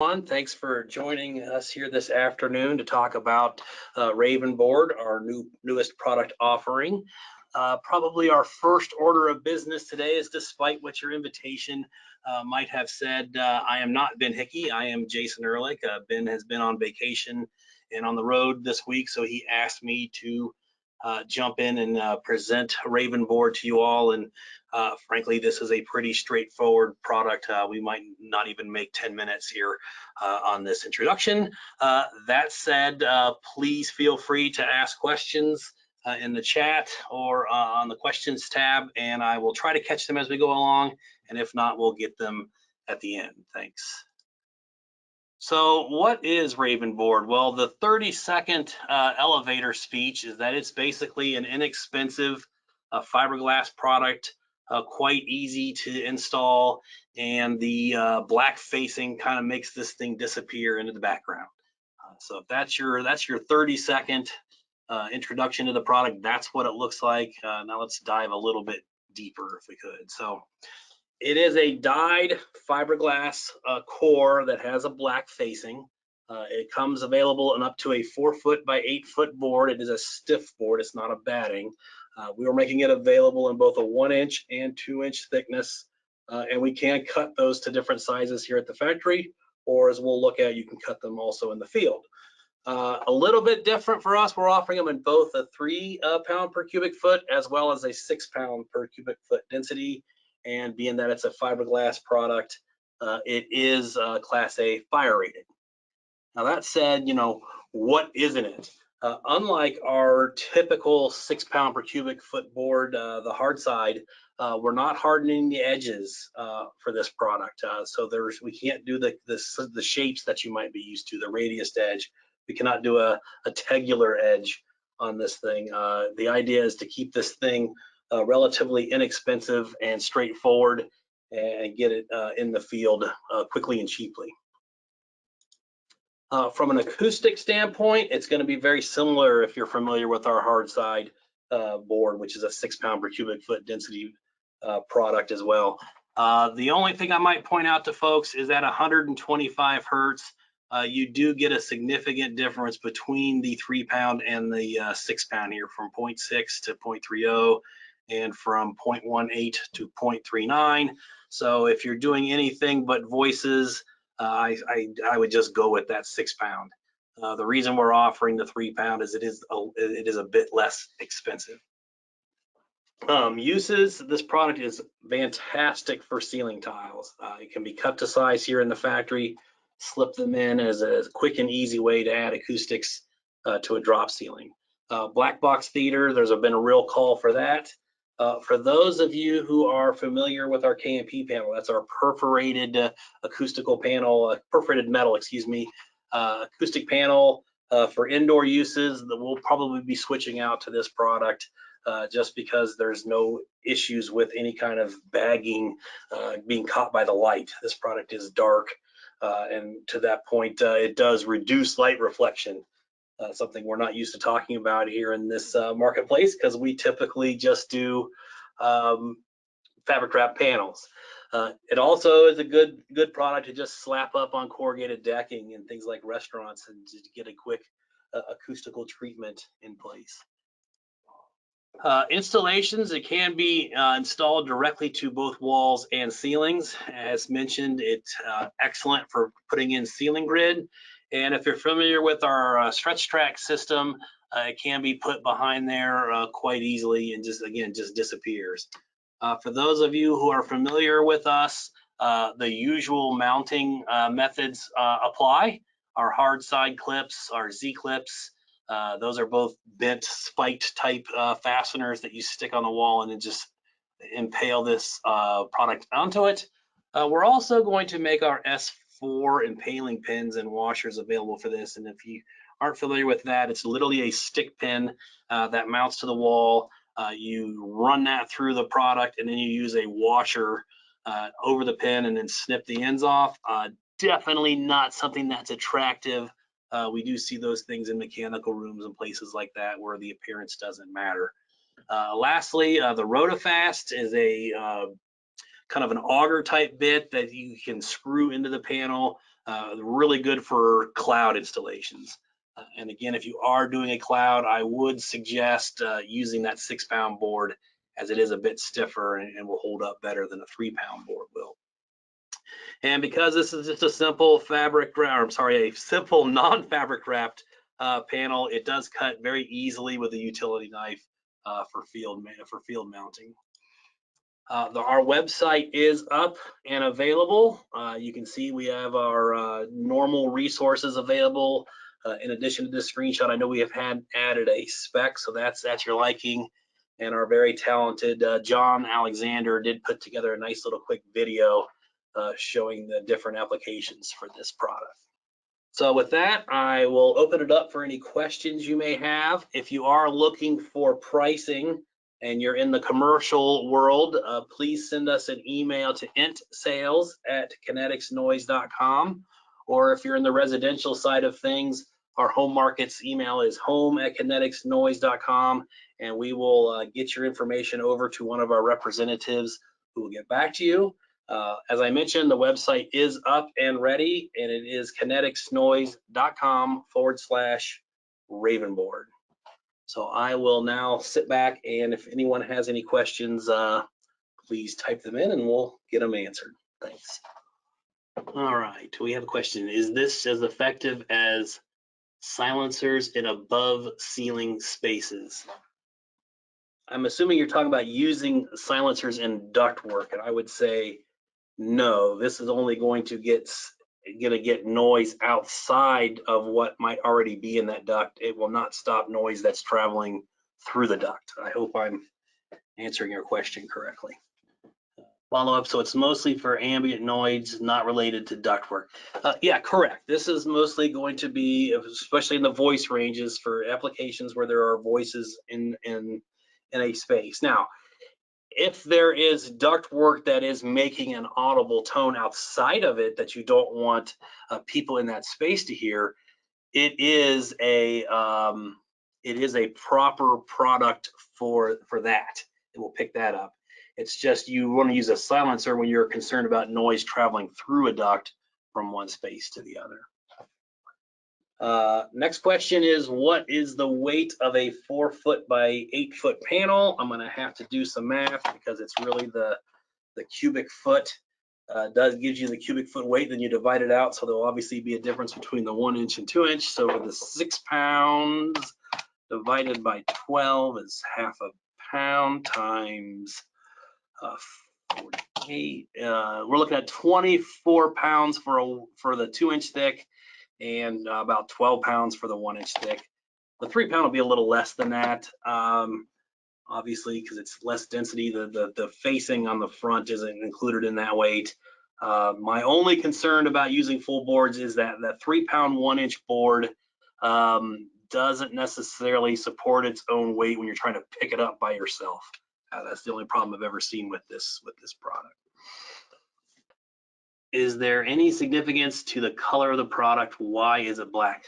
Thanks for joining us here this afternoon to talk about Raven Board, our newest product offering. Probably our first order of business today is, despite what your invitation might have said, I am not Ben Hickey. I am Jason Ehrlich. Ben has been on vacation and on the road this week, so he asked me to jump in and present Raven Board to you all. And frankly, this is a pretty straightforward product. We might not even make 10 minutes here on this introduction. That said, please feel free to ask questions in the chat or on the questions tab, and I will try to catch them as we go along. And if not, we'll get them at the end. Thanks. So what is Raven Board? Well, the 30-second elevator speech is that it's basically an inexpensive fiberglass product, quite easy to install, and the black facing kind of makes this thing disappear into the background. So if that's your 30-second introduction to the product, that's what it looks like. Now let's dive a little bit deeper if we could. So it is a dyed fiberglass core that has a black facing. It comes available in up to a 4-foot by 8-foot board. It is a stiff board, it's not a batting. We are making it available in both a 1-inch and 2-inch thickness, and we can cut those to different sizes here at the factory, or as we'll look at, you can cut them also in the field. A little bit different for us, we're offering them in both a 3 pound per cubic foot as well as a 6 pound per cubic foot density. And being that it's a fiberglass product, it is Class A fire rated. Now that said, you know, what isn't it? Unlike our typical 6 pound per cubic foot board, the hard side, we're not hardening the edges for this product. So we can't do the shapes that you might be used to, the radius edge. We cannot do a tegular edge on this thing. The idea is to keep this thing relatively inexpensive and straightforward and get it in the field quickly and cheaply. From an acoustic standpoint, it's going to be very similar if you're familiar with our hard side board, which is a 6 pound per cubic foot density product as well. The only thing I might point out to folks is at 125 hertz, you do get a significant difference between the 3 pound and the 6 pound here, from 0.6 to 0.30 and from 0.18 to 0.39. So if you're doing anything but voices, I would just go with that 6 pound. The reason we're offering the 3 pound is it is a bit less expensive. Uses: this product is fantastic for ceiling tiles. It can be cut to size here in the factory, slip them in as a quick and easy way to add acoustics to a drop ceiling. Black box theater, there's been a real call for that. For those of you who are familiar with our KMP panel, that's our perforated acoustical panel, perforated metal, excuse me, acoustic panel for indoor uses, that we'll probably be switching out to this product just because there's no issues with any kind of bagging being caught by the light. This product is dark, and to that point, it does reduce light reflection. Something we're not used to talking about here in this marketplace, because we typically just do fabric wrap panels. It also is a good product to just slap up on corrugated decking and things like restaurants and to get a quick acoustical treatment in place. Installations: it can be installed directly to both walls and ceilings. As mentioned, it's excellent for putting in ceiling grid. And if you're familiar with our stretch track system, it can be put behind there quite easily and just disappears. For those of you who are familiar with us, the usual mounting methods apply. Our hard side clips, our Z clips, those are both bent spiked type fasteners that you stick on the wall and then just impale this product onto it. We're also going to make our S4 impaling pins and washers available for this. And if you aren't familiar with that, it's literally a stick pin that mounts to the wall. You run that through the product and then you use a washer over the pin and then snip the ends off. Definitely not something that's attractive. We do see those things in mechanical rooms and places like that where the appearance doesn't matter. Lastly, the Rotafast is a kind of an auger type bit that you can screw into the panel Really good for cloud installations. And again, if you are doing a cloud, I would suggest using that 6-pound board, as it is a bit stiffer and will hold up better than a 3-pound board will. And because this is just a simple a simple non-fabric wrapped panel, it does cut very easily with a utility knife for field mounting. Our website is up and available. You can see we have our normal resources available. In addition to this screenshot, I know we have added a spec, so that's at your liking. And our very talented John Alexander did put together a nice little quick video showing the different applications for this product. So with that, I will open it up for any questions you may have. If you are looking for pricing and you're in the commercial world, please send us an email to intsales@kineticsnoise.com. Or if you're in the residential side of things, our home markets email is home@kineticsnoise.com, and we will get your information over to one of our representatives who will get back to you. As I mentioned, the website is up and ready, and it is kineticsnoise.com/Raven Board. So I will now sit back, and if anyone has any questions, please type them in and we'll get them answered. Thanks. All right, we have a question. Is this as effective as silencers in above ceiling spaces? I'm assuming you're talking about using silencers in ductwork, and I would say no. This is only going to get noise outside of what might already be in that duct. It will not stop noise that's traveling through the duct. I hope I'm answering your question correctly. Follow up, so it's mostly for ambient noise, not related to ductwork. Yeah, correct. This is mostly going to be, especially in the voice ranges, for applications where there are voices in a space. Now, if there is ductwork that is making an audible tone outside of it that you don't want people in that space to hear, it is a proper product for that. It will pick that up. It's just you want to use a silencer when you're concerned about noise traveling through a duct from one space to the other. Next question is, what is the weight of a 4-foot by 8-foot panel? I'm going to have to do some math because it's really the cubic foot. Gives you the cubic foot weight, then you divide it out, so there'll obviously be a difference between the 1-inch and 2-inch. So for the 6 pounds divided by 12 is half a pound times 48. We're looking at 24 pounds for the 2-inch thick, and about 12 pounds for the 1-inch thick. The 3-pound will be a little less than that, obviously, because it's less density. The facing on the front isn't included in that weight. My only concern about using full boards is that the 3-pound 1-inch board doesn't necessarily support its own weight when you're trying to pick it up by yourself. That's the only problem I've ever seen with this product. Is there any significance to the color of the product? Why is it black?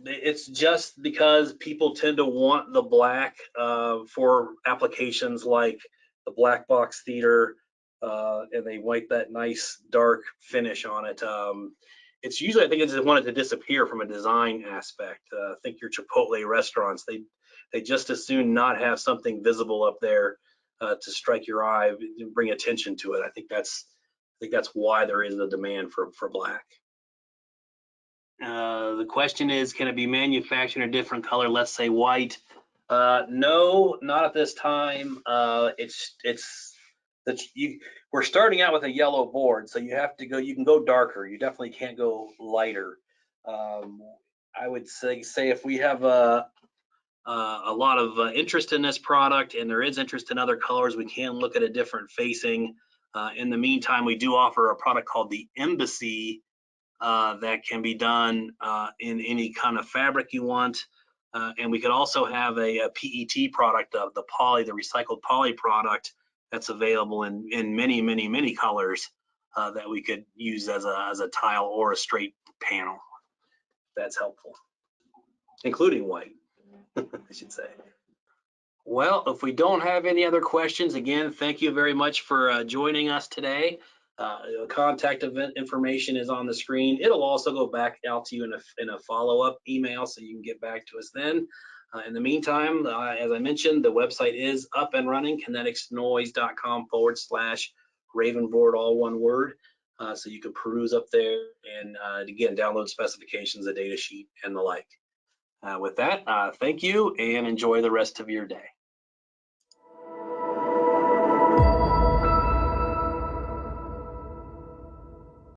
It's just because people tend to want the black for applications like the black box theater, and they like that nice dark finish on it. It's usually, I think, it's wanted to disappear from a design aspect. Think your Chipotle restaurants, they just as soon not have something visible up there to strike your eye, bring attention to it. I think that's why there is a demand for black. The question is, can it be manufactured in a different color, let's say white? No, not at this time. We're starting out with a yellow board, so you can go darker. You definitely can't go lighter. I would say if we have a lot of interest in this product, and there is interest in other colors, we can look at a different facing. In the meantime, we do offer a product called the Embassy that can be done in any kind of fabric you want. And we could also have a PET product of the recycled poly product that's available in many colors that we could use as a tile or a straight panel. That's helpful, including white, I should say. Well, if we don't have any other questions, again, thank you very much for joining us today. Contact event information is on the screen. It'll also go back out to you in a follow-up email, so you can get back to us then. In the meantime, as I mentioned, the website is up and running, kineticsnoise.com/Raven Board, all one word. So you can peruse up there and again, download specifications, the data sheet, and the like. With that, thank you and enjoy the rest of your day.